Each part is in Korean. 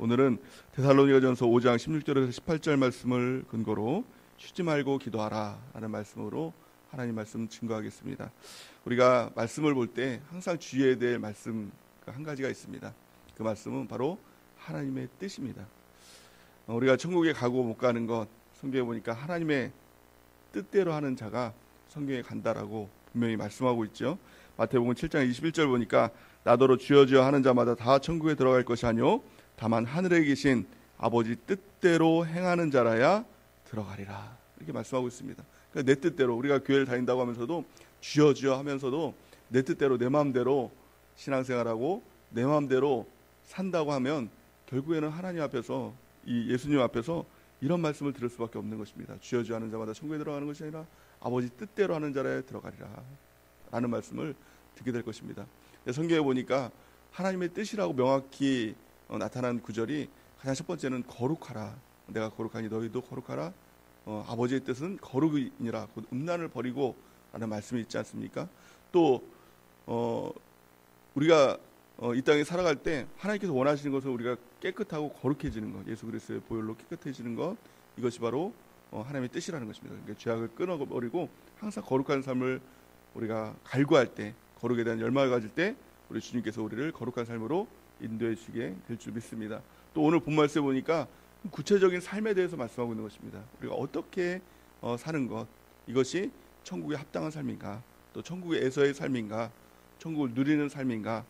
오늘은 데살로니가전서 5장 16절에서 18절 말씀을 근거로 쉬지 말고 기도하라 라는 말씀으로 하나님 말씀 증거하겠습니다. 우리가 말씀을 볼 때 항상 주의해야 될 말씀 한 가지가 있습니다. 그 말씀은 바로 하나님의 뜻입니다. 우리가 천국에 가고 못 가는 것, 성경에 보니까 하나님의 뜻대로 하는 자가 성경에 간다라고 분명히 말씀하고 있죠. 마태복음 7장 21절 보니까 나더러 주여 주여 하는 자마다 다 천국에 들어갈 것이 아니요 다만 하늘에 계신 아버지 뜻대로 행하는 자라야 들어가리라, 이렇게 말씀하고 있습니다. 그러니까 내 뜻대로, 우리가 교회를 다닌다고 하면서도 주여 주여 하면서도 내 뜻대로 내 마음대로 신앙생활하고 내 마음대로 산다고 하면 결국에는 하나님 앞에서, 이 예수님 앞에서 이런 말씀을 들을 수밖에 없는 것입니다. 주여 주여 하는 자마다 천국에 들어가는 것이 아니라 아버지 뜻대로 하는 자라야 들어가리라 라는 말씀을 듣게 될 것입니다. 성경에 보니까 하나님의 뜻이라고 명확히 나타난 구절이, 가장 첫 번째는 거룩하라, 내가 거룩하니 너희도 거룩하라, 아버지의 뜻은 거룩이니라, 곧 음란을 버리고 라는 말씀이 있지 않습니까? 또 우리가 이 땅에 살아갈 때 하나님께서 원하시는 것은 우리가 깨끗하고 거룩해지는 것, 예수 그리스도의 보혈로 깨끗해지는 것, 이것이 바로 하나님의 뜻이라는 것입니다. 그러니까 죄악을 끊어버리고 항상 거룩한 삶을 우리가 갈구할 때, 거룩에 대한 열망을 가질 때 우리 주님께서 우리를 거룩한 삶으로 인도해 주시게 될 줄 믿습니다. 또 오늘 본 말씀에 보니까 구체적인 삶에 대해서 말씀하고 있는 것입니다. 우리가 어떻게 사는 것, 이것이 천국에 합당한 삶인가, 또 천국에서의 삶인가, 천국을 누리는 삶인가,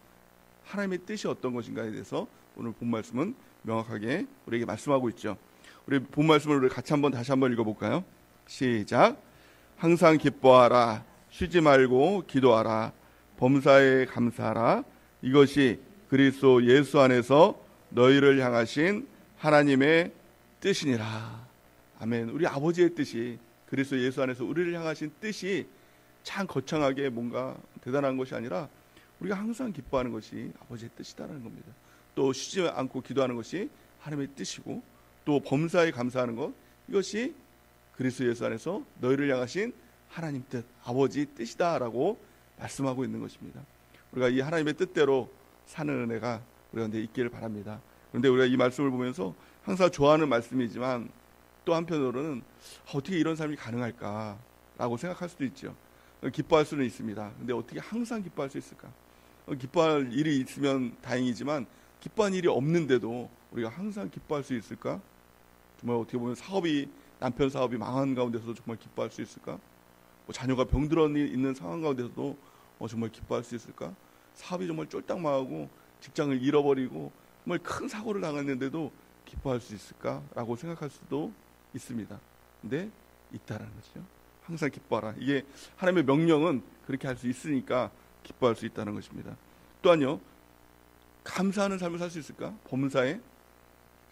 하나님의 뜻이 어떤 것인가에 대해서 오늘 본 말씀은 명확하게 우리에게 말씀하고 있죠. 우리 본 말씀을 우리 같이 다시 한번 읽어볼까요? 시작. 항상 기뻐하라, 쉬지 말고 기도하라, 범사에 감사하라, 이것이 그리스도 예수 안에서 너희를 향하신 하나님의 뜻이니라. 아멘. 우리 아버지의 뜻이, 그리스도 예수 안에서 우리를 향하신 뜻이 참 거창하게 뭔가 대단한 것이 아니라 우리가 항상 기뻐하는 것이 아버지의 뜻이다라는 겁니다. 또 쉬지 않고 기도하는 것이 하나님의 뜻이고, 또 범사에 감사하는 것, 이것이 그리스도 예수 안에서 너희를 향하신 하나님 뜻, 아버지 뜻이다라고 말씀하고 있는 것입니다. 우리가 이 하나님의 뜻대로 사는 은혜가 우리 가운데 있기를 바랍니다. 그런데 우리가 이 말씀을 보면서 항상 좋아하는 말씀이지만 또 한편으로는 어떻게 이런 삶이 가능할까라고 생각할 수도 있죠. 기뻐할 수는 있습니다. 그런데 어떻게 항상 기뻐할 수 있을까? 기뻐할 일이 있으면 다행이지만 기뻐한 일이 없는데도 우리가 항상 기뻐할 수 있을까? 정말 어떻게 보면 남편 사업이 망한 가운데서도 정말 기뻐할 수 있을까? 자녀가 병들어 있는 상황 가운데서도 정말 기뻐할 수 있을까? 사업이 정말 쫄딱 망하고 직장을 잃어버리고 정말 큰 사고를 당했는데도 기뻐할 수 있을까라고 생각할 수도 있습니다. 근데 있다라는 거죠. 항상 기뻐하라. 이게 하나님의 명령은 그렇게 할 수 있으니까 기뻐할 수 있다는 것입니다. 또한요, 감사하는 삶을 살 수 있을까? 범사에,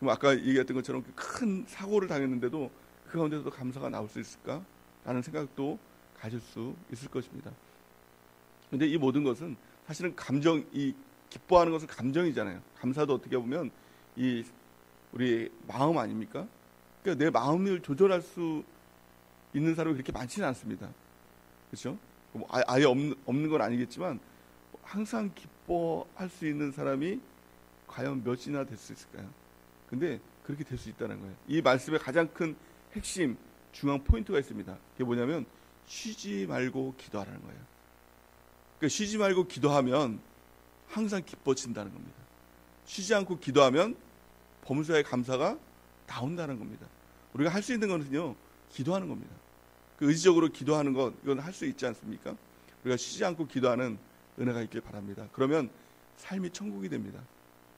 그럼 아까 얘기했던 것처럼 큰 사고를 당했는데도 그 가운데서도 감사가 나올 수 있을까? 라는 생각도 가질 수 있을 것입니다. 그런데 이 모든 것은 사실은 이 기뻐하는 것은 감정이잖아요. 감사도 어떻게 보면 우리 마음 아닙니까? 그러니까 내 마음을 조절할 수 있는 사람이 그렇게 많지는 않습니다. 그렇죠? 아예 없는 건 아니겠지만 항상 기뻐할 수 있는 사람이 과연 몇이나 될 수 있을까요? 근데 그렇게 될 수 있다는 거예요. 이 말씀의 가장 큰 핵심, 중앙 포인트가 있습니다. 그게 뭐냐면 쉬지 말고 기도하라는 거예요. 그러니까 쉬지 말고 기도하면 항상 기뻐진다는 겁니다. 쉬지 않고 기도하면 범사의 감사가 나온다는 겁니다. 우리가 할 수 있는 것은요, 기도하는 겁니다. 의지적으로 기도하는 것, 이건 할 수 있지 않습니까? 우리가 쉬지 않고 기도하는 은혜가 있길 바랍니다. 그러면 삶이 천국이 됩니다.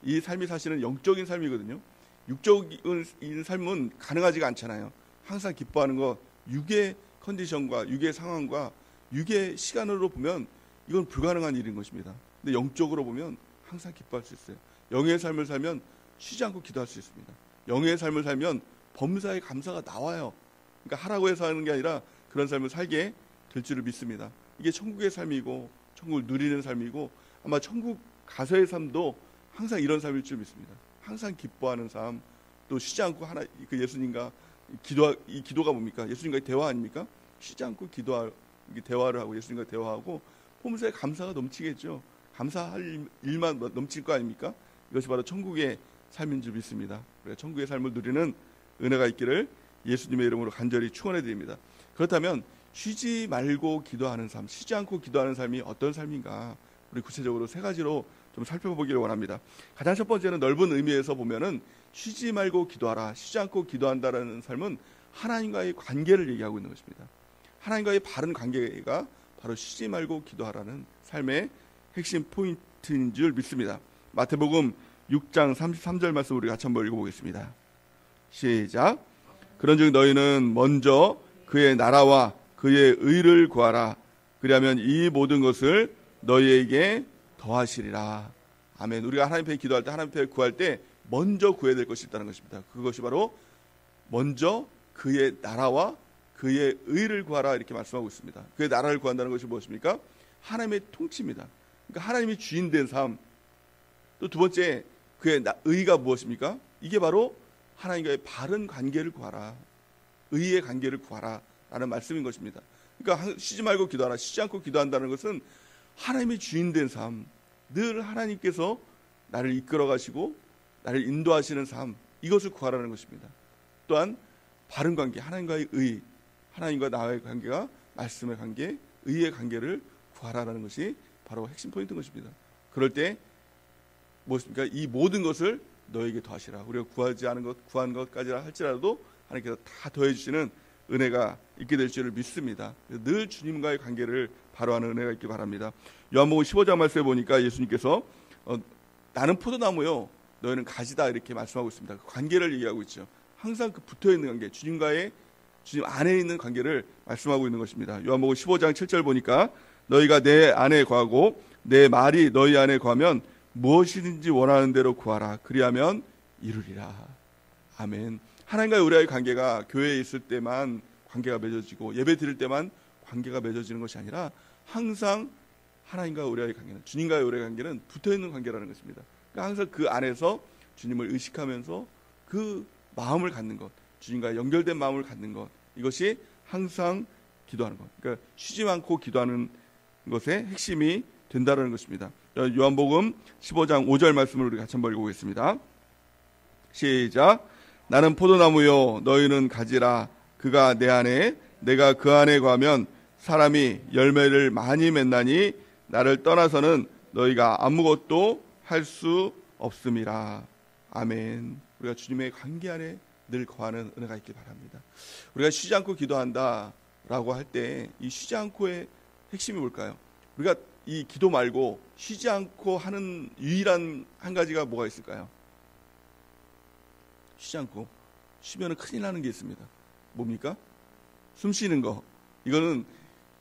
이 삶이 사실은 영적인 삶이거든요. 육적인 삶은 가능하지가 않잖아요. 항상 기뻐하는 것, 육의 컨디션과 육의 상황과 육의 시간으로 보면 이건 불가능한 일인 것입니다. 근데 영적으로 보면 항상 기뻐할 수 있어요. 영의 삶을 살면 쉬지 않고 기도할 수 있습니다. 영의 삶을 살면 범사의 감사가 나와요. 그러니까 하라고 해서 하는 게 아니라 그런 삶을 살게 될 줄을 믿습니다. 이게 천국의 삶이고 천국을 누리는 삶이고, 아마 천국 가서의 삶도 항상 이런 삶일 줄 믿습니다. 항상 기뻐하는 삶, 또 쉬지 않고 그 예수님과 이 기도가 뭡니까? 예수님과의 대화 아닙니까? 쉬지 않고 대화를 하고 예수님과 대화하고 범사에 감사가 넘치겠죠. 감사할 일만 넘칠 거 아닙니까? 이것이 바로 천국의 삶인 줄 믿습니다. 우리가 천국의 삶을 누리는 은혜가 있기를 예수님의 이름으로 간절히 축원해 드립니다. 그렇다면 쉬지 말고 기도하는 삶, 쉬지 않고 기도하는 삶이 어떤 삶인가? 우리 구체적으로 세 가지로 좀 살펴보기를 원합니다. 가장 첫 번째는 넓은 의미에서 보면은 쉬지 말고 기도하라, 쉬지 않고 기도한다라는 삶은 하나님과의 관계를 얘기하고 있는 것입니다. 하나님과의 바른 관계가 바로 쉬지 말고 기도하라는 삶의 핵심 포인트인 줄 믿습니다. 마태복음 6장 33절 말씀 우리 같이 한번 읽어보겠습니다. 시작. 그런즉 너희는 먼저 그의 나라와 그의 의를 구하라. 그리하면 이 모든 것을 너희에게 더하시리라. 아멘. 우리가 하나님 앞에 기도할 때, 하나님 앞에 구할 때 먼저 구해야 될 것이 있다는 것입니다. 그것이 바로 먼저 그의 나라와 그의 의를 구하라 이렇게 말씀하고 있습니다. 그의 나라를 구한다는 것이 무엇입니까? 하나님의 통치입니다. 그러니까 하나님이 주인된 삶. 또 두 번째 그의 의가 무엇입니까? 이게 바로 하나님과의 바른 관계를 구하라. 의의 관계를 구하라 라는 말씀인 것입니다. 그러니까 쉬지 말고 기도하라. 쉬지 않고 기도한다는 것은 하나님의 주인된 삶, 늘 하나님께서 나를 이끌어 가시고 나를 인도하시는 삶, 이것을 구하라는 것입니다. 또한 바른 관계, 하나님과의 의, 하나님과 나의 관계가 말씀의 관계, 의의 관계를 구하라는 것이 바로 핵심 포인트인 것입니다. 그럴 때 무엇입니까? 이 모든 것을 너에게 더하시라. 우리가 구하지 않은 것, 구한 것까지라 할지라도 하나님께서 다 더해 주시는 은혜가 있게 될 줄을 믿습니다. 늘 주님과의 관계를 바로하는 은혜가 있기 바랍니다. 요한복음 15장 말씀에 보니까 예수님께서 나는 포도나무요 너희는 가지다 이렇게 말씀하고 있습니다. 그 관계를 얘기하고 있죠. 항상 그 붙어있는 관계, 주님 안에 있는 관계를 말씀하고 있는 것입니다. 요한복음 15장 7절 보니까 너희가 내 안에 거하고 내 말이 너희 안에 거하면 무엇이든지 원하는 대로 구하라. 그리하면 이루리라. 아멘. 하나님과의 우리의 관계가 교회에 있을 때만 관계가 맺어지고 예배 드릴 때만 관계가 맺어지는 것이 아니라 항상 하나님과 우리의 관계는, 주님과의 우리의 관계는 붙어있는 관계라는 것입니다. 그러니까 항상 그 안에서 주님을 의식하면서 그 마음을 갖는 것, 주님과 연결된 마음을 갖는 것, 이것이 항상 기도하는 것, 그러니까 쉬지 않고 기도하는 것의 핵심이 된다는 것입니다. 요한복음 15장 5절 말씀을 우리 같이 한번 읽어보겠습니다. 시작. 나는 포도나무요 너희는 가지라. 그가 내 안에 내가 그 안에 거하면 사람이 열매를 많이 맺나니 나를 떠나서는 너희가 아무것도 할 수 없음이라. 아멘. 우리가 주님의 관계 안에 늘 거하는 은혜가 있길 바랍니다. 우리가 쉬지 않고 기도한다라고 할 때 이 쉬지 않고의 핵심이 뭘까요? 우리가 이 기도 말고 쉬지 않고 하는 유일한 한 가지가 뭐가 있을까요? 쉬지 않고 쉬면 큰일 나는 게 있습니다. 뭡니까? 숨 쉬는 거. 이거는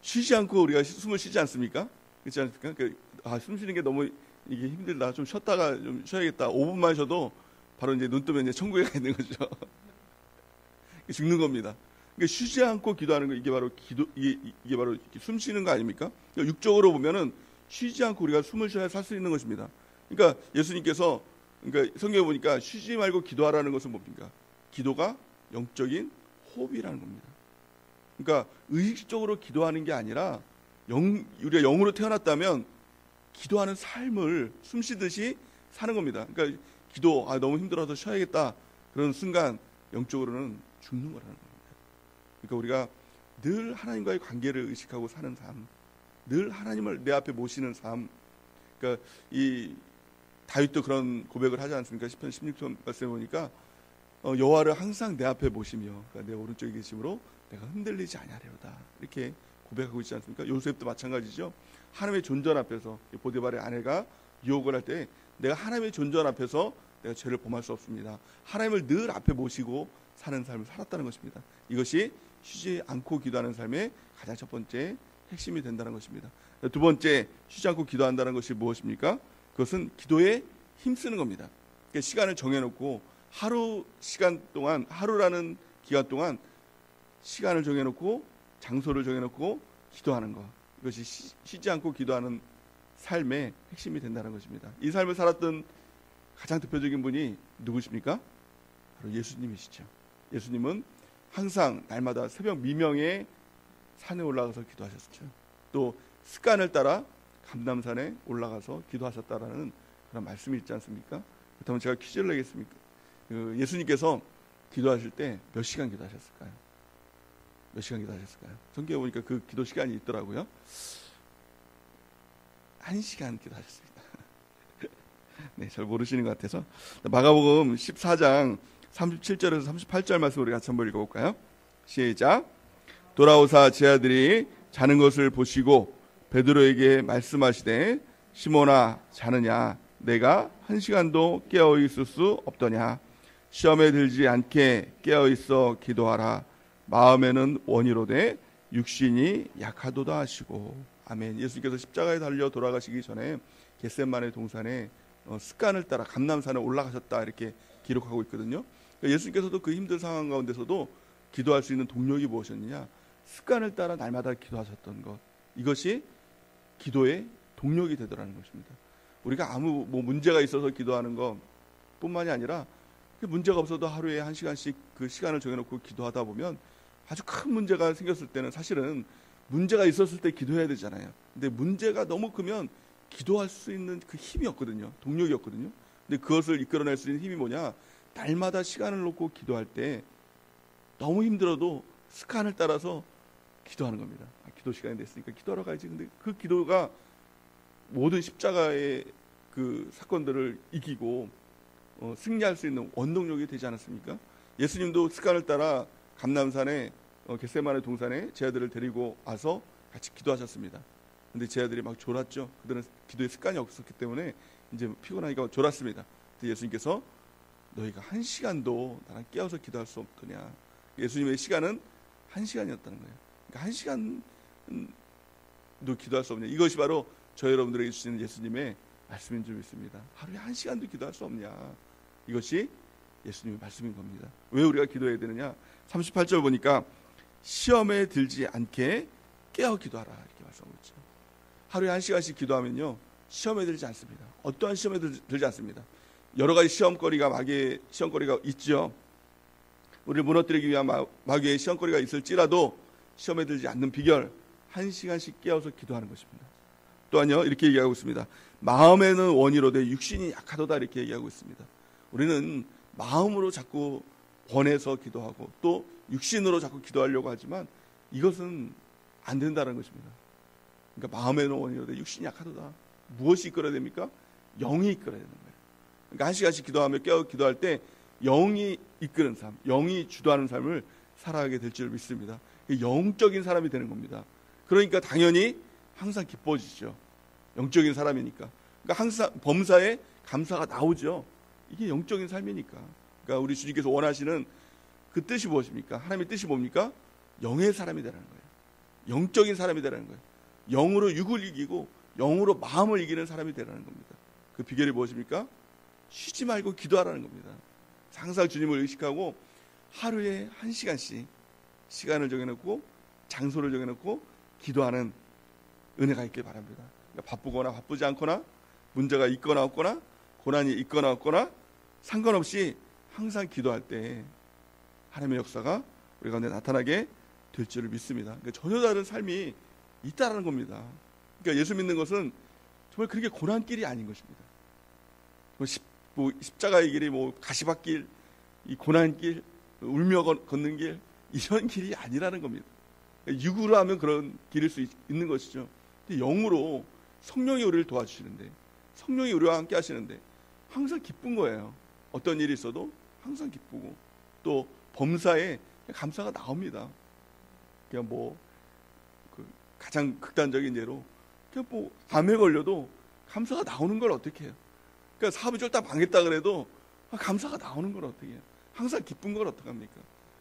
쉬지 않고 우리가 숨을 쉬지 않습니까? 그렇지 않습니까? 숨 쉬는 게 너무 이게 힘들다. 좀 쉬었다가 좀 쉬어야겠다. 5분만 쉬어도 바로 이제 눈 뜨면 이제 천국에 가 있는 거죠. 죽는 겁니다. 그러니까 쉬지 않고 기도하는 거 이게 바로 이게 바로 숨 쉬는 거 아닙니까? 그러니까 육적으로 보면은 쉬지 않고 우리가 숨을 쉬어야 살 수 있는 것입니다. 그러니까 예수님께서 그러니까 성경에 보니까 쉬지 말고 기도하라는 것은 뭡니까? 기도가 영적인 호흡이라는 겁니다. 그러니까 의식적으로 기도하는 게 아니라 우리가 영으로 태어났다면 기도하는 삶을 숨 쉬듯이 사는 겁니다. 그러니까 기도 너무 힘들어서 쉬어야겠다 그런 순간 영적으로는 죽는 거라는 겁니다. 그러니까 우리가 늘 하나님과의 관계를 의식하고 사는 삶, 늘 하나님을 내 앞에 모시는 삶. 그러니까 이 다윗도 그런 고백을 하지 않습니까? 시편 16편 말씀에 보니까 여호와를 항상 내 앞에 모시며 그러니까 내 오른쪽에 계심으로 내가 흔들리지 아니하리로다 이렇게 고백하고 있지 않습니까? 요셉도 마찬가지죠. 하나님의 존전 앞에서 보디발의 아내가 유혹을 할 때 내가 하나님의 존전 앞에서 내가 죄를 범할 수 없습니다. 하나님을 늘 앞에 모시고 사는 삶을 살았다는 것입니다. 이것이 쉬지 않고 기도하는 삶의 가장 첫 번째 핵심이 된다는 것입니다. 두 번째, 쉬지 않고 기도한다는 것이 무엇입니까? 그것은 기도에 힘쓰는 겁니다. 그러니까 시간을 정해놓고 하루 시간 동안, 하루라는 기간 동안 시간을 정해놓고 장소를 정해놓고 기도하는 것. 이것이 쉬지 않고 기도하는 삶의 핵심이 된다는 것입니다. 이 삶을 살았던 가장 대표적인 분이 누구십니까? 바로 예수님이시죠. 예수님은 항상 날마다 새벽 미명에 산에 올라가서 기도하셨죠. 또 습관을 따라 감람산에 올라가서 기도하셨다라는 그런 말씀이 있지 않습니까? 그렇다면 제가 퀴즈를 내겠습니까? 예수님께서 기도하실 때 몇 시간 기도하셨을까요? 몇 시간 기도하셨을까요? 성경에 보니까 그 기도 시간이 있더라고요. 1시간 기도하셨습니다. 네, 잘 모르시는 것 같아서. 마가복음 14장 37절에서 38절 말씀 우리 같이 한번 읽어볼까요? 시작. 돌아오사 제 아들이 자는 것을 보시고 베드로에게 말씀하시되 시몬아 자느냐 내가 1시간도 깨어 있을 수 없더냐 시험에 들지 않게 깨어 있어 기도하라 마음에는 원이로되 육신이 약하도다 하시고 아멘. 예수님께서 십자가에 달려 돌아가시기 전에 겟세마네 동산에 습관을 따라 감람산에 올라가셨다 이렇게 기록하고 있거든요. 그러니까 예수님께서도 그 힘든 상황 가운데서도 기도할 수 있는 동력이 무엇이었느냐? 습관을 따라 날마다 기도하셨던 것. 이것이 기도의 동력이 되더라는 것입니다. 우리가 아무 문제가 있어서 기도하는 것뿐만이 아니라 문제가 없어도 하루에 1시간씩 그 시간을 정해놓고 기도하다 보면 아주 큰 문제가 생겼을 때는 사실은 문제가 있었을 때 기도해야 되잖아요. 근데 문제가 너무 크면 기도할 수 있는 그 힘이 없거든요. 동력이 없거든요. 근데 그것을 이끌어낼 수 있는 힘이 뭐냐? 날마다 시간을 놓고 기도할 때 너무 힘들어도 습관을 따라서 기도하는 겁니다. 기도 시간이 됐으니까 기도하러 가야지. 근데 그 기도가 모든 십자가의 그 사건들을 이기고 승리할 수 있는 원동력이 되지 않았습니까? 예수님도 습관을 따라 감람산에 겟세마네 동산에 제 아들을 데리고 와서 같이 기도하셨습니다. 근데 제 아들이 막 졸았죠. 그들은 기도의 습관이 없었기 때문에 이제 피곤하니까 졸았습니다. 근데 예수님께서 너희가 1시간도 나랑 깨어서 기도할 수 없더냐. 예수님의 시간은 1시간이었다는 거예요. 그러니까 1시간도 기도할 수 없냐. 이것이 바로 저 여러분들에게 주시는 예수님의 말씀인 줄 믿습니다. 하루에 1시간도 기도할 수 없냐. 이것이 예수님의 말씀인 겁니다. 왜 우리가 기도해야 되느냐. 38절 보니까 시험에 들지 않게 깨어 기도하라 이렇게 말씀하고 있죠. 하루에 1시간씩 기도하면요 시험에 들지 않습니다. 어떠한 시험에 들지 않습니다. 여러 가지 시험거리가 마귀의 시험거리가 있죠. 우리를 무너뜨리기 위한 마귀의 시험거리가 있을지라도 시험에 들지 않는 비결 1시간씩 깨어서 기도하는 것입니다. 또한요 이렇게 얘기하고 있습니다. 마음에는 원이로되 육신이 약하도다 이렇게 얘기하고 있습니다. 우리는 마음으로 자꾸 원해서 기도하고 또 육신으로 자꾸 기도하려고 하지만 이것은 안 된다는 것입니다. 그러니까 마음에는 원이로되 육신이 약하도다. 무엇이 이끌어야 됩니까? 영이 이끌어야 되는 거예요. 그러니까 1시간씩 기도하며 깨어 기도할 때 영이 이끄는 삶, 영이 주도하는 삶을 살아가게 될 줄 믿습니다. 영적인 사람이 되는 겁니다. 그러니까 당연히 항상 기뻐지죠. 영적인 사람이니까. 그러니까 항상 범사에 감사가 나오죠. 이게 영적인 삶이니까. 그러니까 우리 주님께서 원하시는 그 뜻이 무엇입니까? 하나님의 뜻이 뭡니까? 영의 사람이 되라는 거예요. 영적인 사람이 되라는 거예요. 영으로 육을 이기고 영으로 마음을 이기는 사람이 되라는 겁니다. 그 비결이 무엇입니까? 쉬지 말고 기도하라는 겁니다. 항상 주님을 의식하고 하루에 1시간씩 시간을 정해놓고 장소를 정해놓고 기도하는 은혜가 있길 바랍니다. 그러니까 바쁘거나 바쁘지 않거나 문제가 있거나 없거나 고난이 있거나 없거나 상관없이 항상 기도할 때 하나님의 역사가 우리 가운데 나타나게 될 줄을 믿습니다. 그러니까 전혀 다른 삶이 있다라는 겁니다. 그러니까 예수 믿는 것은 정말 그렇게 고난길이 아닌 것입니다. 십자가의 길이 가시밭길, 이 고난길, 울며 걷는 길 이런 길이 아니라는 겁니다. 육으로 하면 그런 길일 수 있는 것이죠. 근데 영으로 성령이 우리를 도와주시는데 성령이 우리와 함께 하시는데 항상 기쁜 거예요. 어떤 일이 있어도 항상 기쁘고 또 범사에 감사가 나옵니다. 그냥 그 가장 극단적인 예로 그냥 암에 걸려도 감사가 나오는 걸 어떻게 해요? 그러니까 사업이 쫄딱 망했다 그래도 감사가 나오는 걸 어떻게 해요? 항상 기쁜 걸 어떡합니까?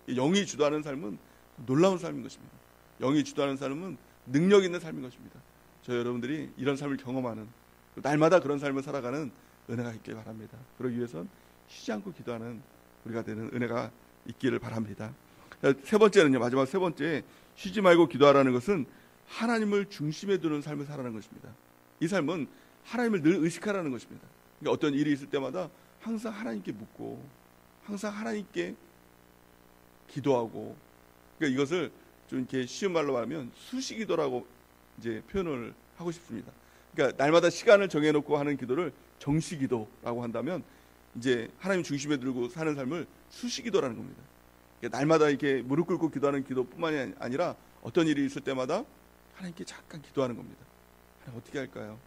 영이 주도하는 삶은 놀라운 삶인 것입니다. 영이 주도하는 삶은 능력 있는 삶인 것입니다. 저 여러분들이 이런 삶을 경험하는 날마다 그런 삶을 살아가는 은혜가 있길 바랍니다. 그러기 위해선 쉬지 않고 기도하는 우리가 되는 은혜가 있기를 바랍니다. 세 번째는요, 마지막 세 번째, 쉬지 말고 기도하라는 것은 하나님을 중심에 두는 삶을 살아가는 것입니다. 이 삶은 하나님을 늘 의식하라는 것입니다. 그러니까 어떤 일이 있을 때마다 항상 하나님께 묻고 항상 하나님께 기도하고, 그러니까 이것을 좀 이렇게 쉬운 말로 말하면 수시기도라고 이제 표현을 하고 싶습니다. 그러니까 날마다 시간을 정해놓고 하는 기도를 정시기도라고 한다면, 이제 하나님 중심에 들고 사는 삶을 수시기도라는 겁니다. 그러니까 날마다 이렇게 무릎 꿇고 기도하는 기도뿐만이 아니라 어떤 일이 있을 때마다 하나님께 잠깐 기도하는 겁니다. 하나님 어떻게 할까요?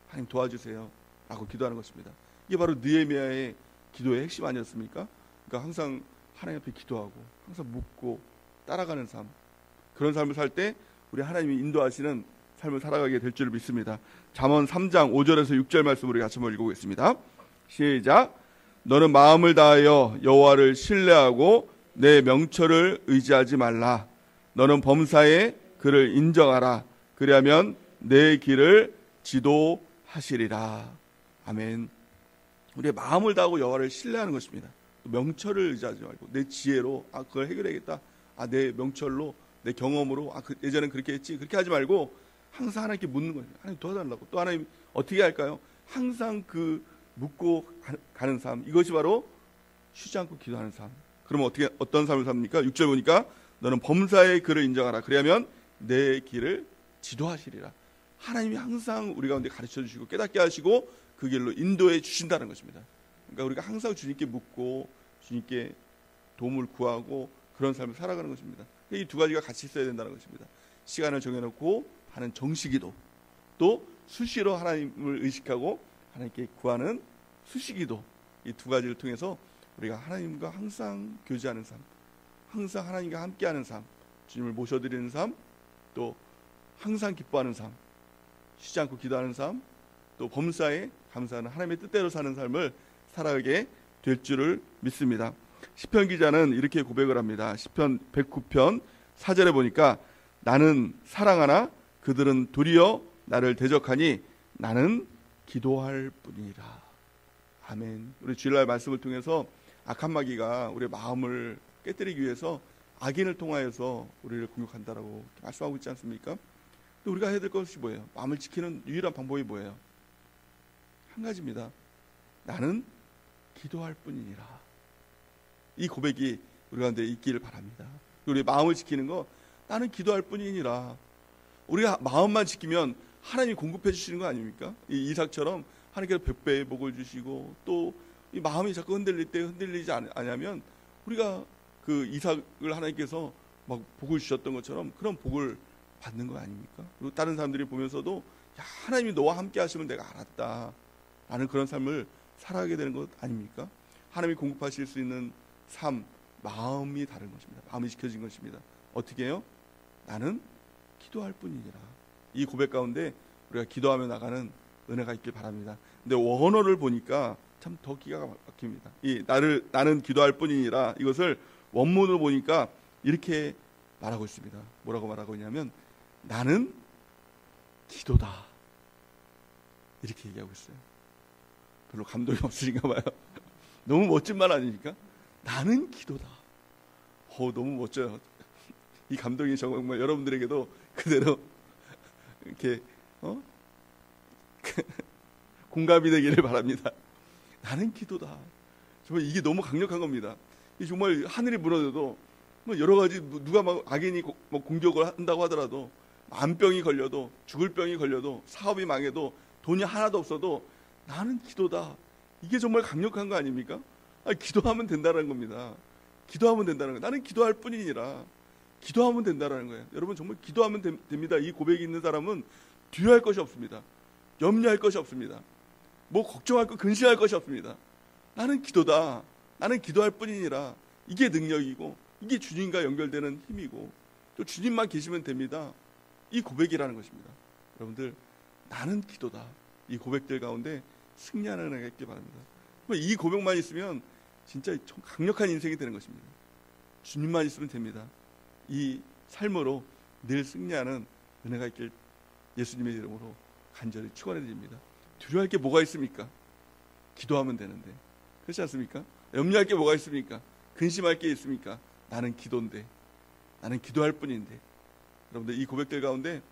하나님 도와주세요 라고 기도하는 것입니다. 이게 바로 느헤미야의 기도의 핵심 아니었습니까? 그러니까 항상 하나님 앞에 기도하고 항상 묻고 따라가는 삶, 그런 삶을 살 때 우리 하나님이 인도하시는 삶을 살아가게 될 줄 믿습니다. 잠언 3장 5절에서 6절 말씀을 우리 같이 한번 읽어보겠습니다. 시작. 너는 마음을 다하여 여호와를 신뢰하고 내 명철을 의지하지 말라. 너는 범사에 그를 인정하라. 그리하면 내 길을 지도하시리라. 아멘. 우리의 마음을 다하고 여호와를 신뢰하는 것입니다. 명철을 의지하지 말고 내 지혜로 그걸 해결해야겠다. 내 명철로 내 경험으로 예전엔 그렇게 했지. 그렇게 하지 말고 항상 하나님께 묻는 거예요. 하나님 도와달라고. 또 하나님 어떻게 할까요? 항상 그 묻고 가는 삶. 이것이 바로 쉬지 않고 기도하는 삶. 그러면 어떤 삶을 삽니까? 6절 보니까 너는 범사의 그를 인정하라. 그리하면 내 길을 지도하시리라. 하나님이 항상 우리 가운데 가르쳐 주시고 깨닫게 하시고 그 길로 인도해 주신다는 것입니다. 그러니까 우리가 항상 주님께 묻고 주님께 도움을 구하고 그런 삶을 살아가는 것입니다. 이 두 가지가 같이 있어야 된다는 것입니다. 시간을 정해놓고 하는 정시기도, 또 수시로 하나님을 의식하고 하나님께 구하는 수시기도, 이 두 가지를 통해서 우리가 하나님과 항상 교제하는 삶, 항상 하나님과 함께하는 삶, 주님을 모셔드리는 삶, 또 항상 기뻐하는 삶, 쉬지 않고 기도하는 삶, 또 범사에 감사하는 하나님의 뜻대로 사는 삶을 살아가게 될 줄을 믿습니다. 시편 기자는 이렇게 고백을 합니다. 시편 109편 4절에 보니까 나는 사랑하나 그들은 도리어 나를 대적하니 나는 기도할 뿐이라. 아멘. 우리 주일날 말씀을 통해서 악한 마귀가 우리의 마음을 깨뜨리기 위해서 악인을 통하여서 우리를 공격한다라고 말씀하고 있지 않습니까? 또 우리가 해야 될 것이 뭐예요? 마음을 지키는 유일한 방법이 뭐예요? 한 가지입니다. 나는 기도할 뿐이니라. 이 고백이 우리 가운데 있기를 바랍니다. 우리 마음을 지키는 거, 나는 기도할 뿐이니라. 우리가 마음만 지키면 하나님이 공급해 주시는 거 아닙니까? 이 이삭처럼 하나님께서 100배의 복을 주시고, 또 이 마음이 자꾸 흔들릴 때 흔들리지 않으면 우리가 그 이삭을 하나님께서 막 복을 주셨던 것처럼 그런 복을 받는 거 아닙니까? 그리고 다른 사람들이 보면서도 하나님이 너와 함께 하시면 내가 알았다 라는 그런 삶을 살아가게 되는 것 아닙니까? 하나님이 공급하실 수 있는 삶, 마음이 다른 것입니다. 마음이 지켜진 것입니다. 어떻게 해요? 나는 기도할 뿐이니라. 이 고백 가운데 우리가 기도하며 나가는 은혜가 있길 바랍니다. 근데 원어를 보니까 참 더 기가 막힙니다. 이 나는 기도할 뿐이니라, 이것을 원문으로 보니까 이렇게 말하고 있습니다. 뭐라고 말하고 있냐면 나는 기도다, 이렇게 얘기하고 있어요. 별로 감동이 없으신가 봐요. 너무 멋진 말 아닙니까? 나는 기도다. 너무 멋져요. 이 감동이 정말 여러분들에게도 그대로 이렇게 공감이 되기를 바랍니다. 나는 기도다. 정말 이게 너무 강력한 겁니다. 정말 하늘이 무너져도 여러 가지 누가 막 악인이 공격을 한다고 하더라도, 암병이 걸려도, 죽을 병이 걸려도, 사업이 망해도, 돈이 하나도 없어도 나는 기도다. 이게 정말 강력한 거 아닙니까? 기도하면 된다는 겁니다. 기도하면 된다는 거예요. 나는 기도할 뿐이니라. 기도하면 된다는 거예요. 여러분 정말 기도하면 됩니다. 이 고백이 있는 사람은 두려워할 것이 없습니다. 염려할 것이 없습니다. 걱정할 것, 근심할 것이 없습니다. 나는 기도다. 나는 기도할 뿐이니라. 이게 능력이고, 이게 주님과 연결되는 힘이고, 또 주님만 계시면 됩니다. 이 고백이라는 것입니다. 여러분들, 나는 기도다. 이 고백들 가운데 승리하는 은혜가 있길 바랍니다. 이 고백만 있으면 진짜 강력한 인생이 되는 것입니다. 주님만 있으면 됩니다. 이 삶으로 늘 승리하는 은혜가 있길 예수님의 이름으로 간절히 축원해 드립니다. 두려워할 게 뭐가 있습니까? 기도하면 되는데. 그렇지 않습니까? 염려할 게 뭐가 있습니까? 근심할 게 있습니까? 나는 기도인데, 나는 기도할 뿐인데. 여러분들 이 고백들 가운데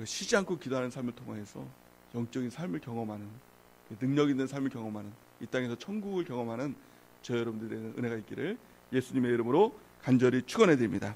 쉬지 않고 기도하는 삶을 통해서 영적인 삶을 경험하는, 능력 있는 삶을 경험하는, 이 땅에서 천국을 경험하는 저 여러분들에게 은혜가 있기를 예수님의 이름으로 간절히 축원해 드립니다.